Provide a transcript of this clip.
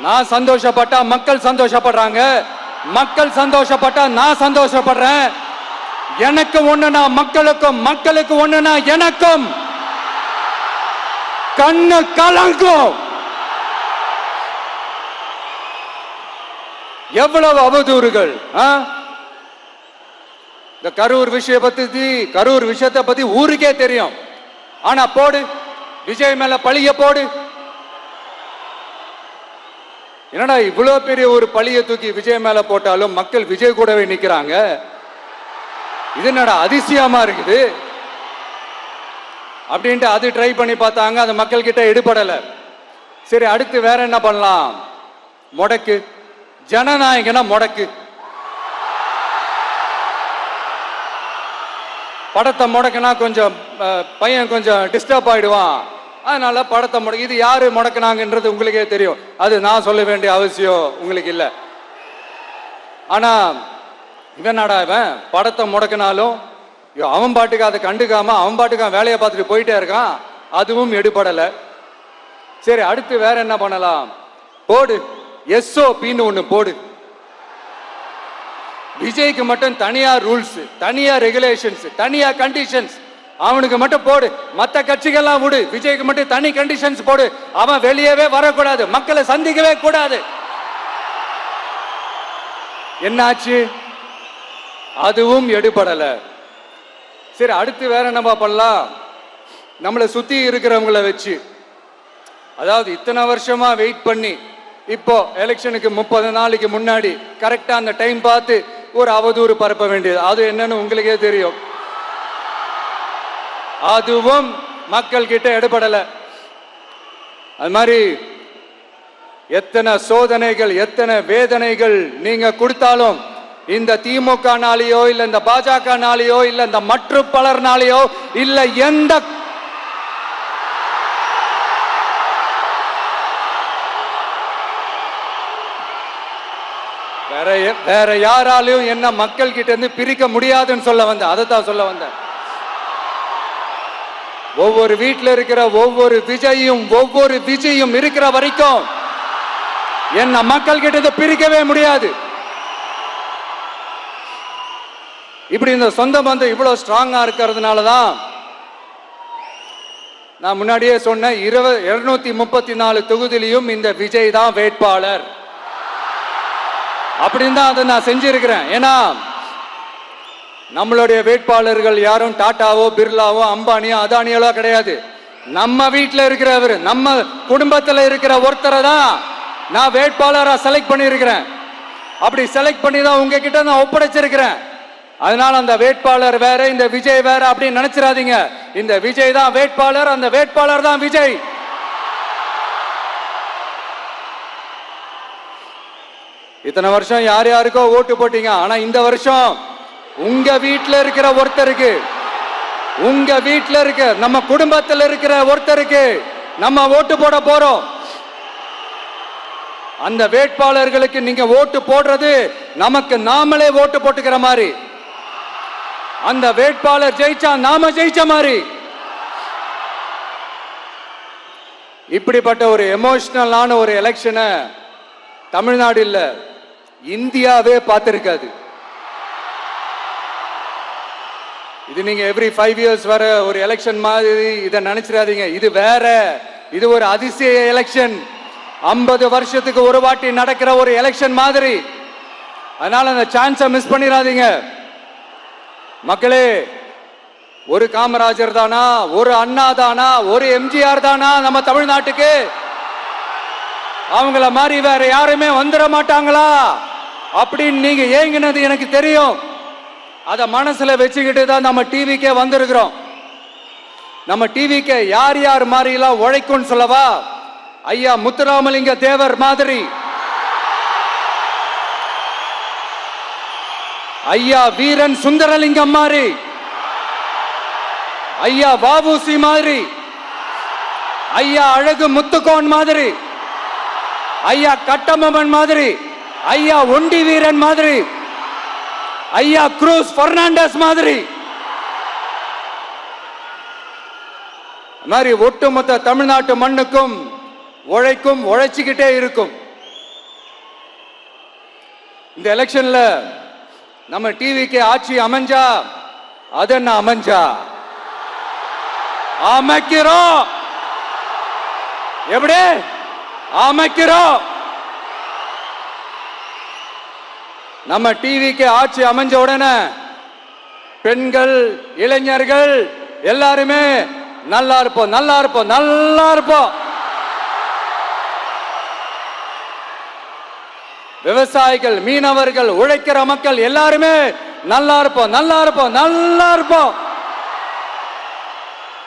நான் சந்தோஷப்பட்டா மக்கள் சந்தோஷப்படுறாங்க, மக்கள் சந்தோஷப்பட்டா நான் சந்தோஷப்படுறேன். எனக்கு ஒண்ணுனா மக்களுக்கும், மக்களுக்கு ஒண்ணுனா எனக்கும். கண்ணு கலங்கும். எவ்வளவு அவதூறுகள். இந்த கரூர் விஷயத்தை பத்தி ஊருக்கே தெரியும். ஆனா போடு, விஜய் மேல பழிய போடு. என்னடா இவ்வளவு பெரிய ஒரு பழிய தூக்கி விஜய் மேல போட்டாலும் மக்கள் விஜய் கூடவே நிக்கிறாங்க. இது என்னடா அதிசயமா இருக்குது அப்படின்ட்டு அது ட்ரை பண்ணி பார்த்தாங்க. அது மக்கள் கிட்ட எடுபடல. சரி, அடுத்து வேற என்ன பண்ணலாம்? முடக்கு. ஜனநாயகனா முடக்கு. படத்தை முடக்குனா கொஞ்சம் பையன் கொஞ்சம் டிஸ்டர்ப் ஆயிடுவான். அதனால படத்தை முடக்கு. இது யாரு முடக்குனாங்கன்றது உங்களுக்கே தெரியும். அது நான் சொல்ல வேண்டிய அவசியம் உங்களுக்கு இல்லை. ஆனா இவன் நாடா இவன் படத்தை முடக்கினாலும் அவன் பாட்டுக்கு அதை கண்டுக்காம அவன் பாட்டுக்கு வேலையை பார்த்துட்டு போயிட்டே இருக்கான். அதுவும் எடுபடலை. சரி, அடுத்து வேற என்ன பண்ணலாம்? போடு, SOPன்னு ஒண்ணு போடு. விஜய்க்கு மட்டும் தனியா ரூல்ஸ், தனியா ரெகுலேஷன்ஸ், தனியா கண்டிஷன்ஸ். அவனுக்கு மட்டும் போடு. மற்ற கட்சிகள்லாம் விடு, விஜய்க்கு மட்டும் தனி கண்டிஷன்ஸ் போடு. அவன் வெளியவே வரக்கூடாது, மக்களை சந்திக்கவே கூடாது. என்னாச்சு? அதுவும் எடுபடல. சரி, அடுத்து வேற என்ன பண்ணலாம்? நம்மளை சுத்தி இருக்கிறவங்கள வச்சு, அதாவது இத்தனை வருஷமா வெயிட் பண்ணி இப்போ எலெக்ஷனுக்கு 30 நாளைக்கு முன்னாடி கரெக்டா அந்த டைம் பார்த்து ஒரு அவதூறு பரப்ப வேண்டியது. அது என்னன்னு உங்களுக்கே தெரியும். அதுவும் மக்கள் கிட்ட எடுபடல. அது மாதிரி எத்தனை சோதனைகள், எத்தனை வேதனைகள் நீங்க கொடுத்தாலும் இந்த திமுகனாலேயோ இல்ல இந்த பாஜகனாலேயோ இல்ல இந்த மற்ற பலர்னாலேயோ இல்ல எந்த வேற யாராலையும் என்ன மக்கள் கிட்ட இருந்து பிரிக்க முடியாதுன்னு சொல்ல வந்த. அதைத்தான் சொல்ல வந்த. ஒவ்வொரு வீட்டில் இருக்கிற ஒவ்வொரு விஜயும் இருக்கிற வரைக்கும் என்ன மக்கள் கிட்ட இருந்து பிரிக்கவே முடியாது. இப்படி இந்த சொந்த பந்தம் இவ்வளவு ஸ்ட்ராங்கா இருக்கிறதுனாலதான் நான் முன்னாடியே சொன்ன 234 தொகுதியிலையும் இந்த விஜய் தான் வேட்பாளர். அப்படின்னு தான் அதை நான் செஞ்சிருக்கிறேன். ஏன்னா நம்மளுடைய வேட்பாளர்கள் யாரும் டாட்டாவோ பிர்லாவோ அம்பானியோ அதானியோ கிடையாது. நம்ம வீட்டில் இருக்கிறவர், நம்ம குடும்பத்தில் இருக்கிற ஒருத்தரை தான் நான் வேட்பாளரா செலக்ட் பண்ணியிருக்கிறேன். அப்படி செலக்ட் பண்ணி தான் உங்ககிட்ட நான் ஒப்படைச்சிருக்கிறேன். அதனால அந்த வேட்பாளர் வேற, இந்த விஜய் வேற அப்படின்னு நினைச்சிடாதீங்க. இந்த விஜய் தான் வேட்பாளர், அந்த வேட்பாளர் தான் விஜய். இத்தனை வருஷம் யார் யாருக்கோ ஓட்டு போட்டீங்க. ஆனா இந்த வருஷம் உங்க வீட்டில் இருக்கிற ஒருத்தருக்கு, உங்க வீட்டில் இருக்க நம்ம குடும்பத்தில் இருக்கிற ஒருத்தருக்கு நம்ம ஓட்டு போட போறோம். அந்த வேட்பாளர்களுக்கு நீங்க ஓட்டு போடுறது நமக்கு நாமளே ஓட்டு போட்டுக்கிற மாதிரி. அந்த வேட்பாளர் ஜெயிச்சா நாம ஜெயிச்ச மாதிரி. இப்படிப்பட்ட ஒரு எமோஷனலான ஒரு எலெக்ஷனை தமிழ்நாடு இல்ல, இந்தியாவே பார்த்திருக்காது. இது நீங்க எவ்ரி 5 இயர்ஸ் வர ஒரு எலெக்ஷன் மாதிரி இதை நினைச்சிடாதீங்க. இது வேற, இது ஒரு அதிசய எலெக்ஷன். 50 வருஷத்துக்கு ஒரு வாட்டி நடக்கிற ஒரு எலெக்ஷன் மாதிரி. அதனால அந்த சான்ஸை மிஸ் பண்ணிடாதீங்க மக்களே. ஒரு காமராஜர் தானா, ஒரு அண்ணா தானா, ஒரு எம்ஜிஆர் தானா நம்ம தமிழ்நாட்டுக்கு? அவங்கள மாதிரி வேற யாருமே வந்துட மாட்டாங்களா அப்படின்னு நீங்க ஏங்கினது எனக்கு தெரியும். அத மனசுல வச்சுக்கிட்டு தான் நம்ம டிவிக்கே வந்திருக்கிறோம். நம்ம டிவிக்கே யார் யார் மாதிரி எல்லாம் உழைக்கும் சொல்லவா? ஐயா முத்துராமலிங்க தேவர் மாதிரி, ஐயா வீரன் சுந்தரலிங்கம் மாதிரி, ஐயா வாபுசி மாதிரி, ஐயா அழகு முத்துக்கோன் மாதிரி, ஐயா கட்டமன் மாதிரி, ஐயா ஒண்டி வீரன் மாதிரி, ஐயா குரூஸ் பெர்னாண்டஸ் மாதிரி மாதிரி ஒட்டுமொத்த தமிழ்நாட்டு மண்ணுக்கும் உழைக்கும், உழைச்சிக்கிட்டே இருக்கும். இந்த எலெக்ஷன்ல நம்ம டிவிக்கு ஆட்சி அமைஞ்சா அது என்ன அமைஞ்சா அமைக்கிறோம். எப்படி அமைக்கிறோம்? நம்ம டிவிக்கு ஆட்சி அமைஞ்ச உடனே பெண்கள் இளைஞர்கள் எல்லாருமே நல்லா இருப்போம், நல்லா இருப்போம், நல்லா இருப்போம். விவசாயிகள், மீனவர்கள், உழைக்கிற மக்கள் எல்லாருமே நல்லா இருப்போம், நல்லா இருப்போம், நல்லா இருப்போம்.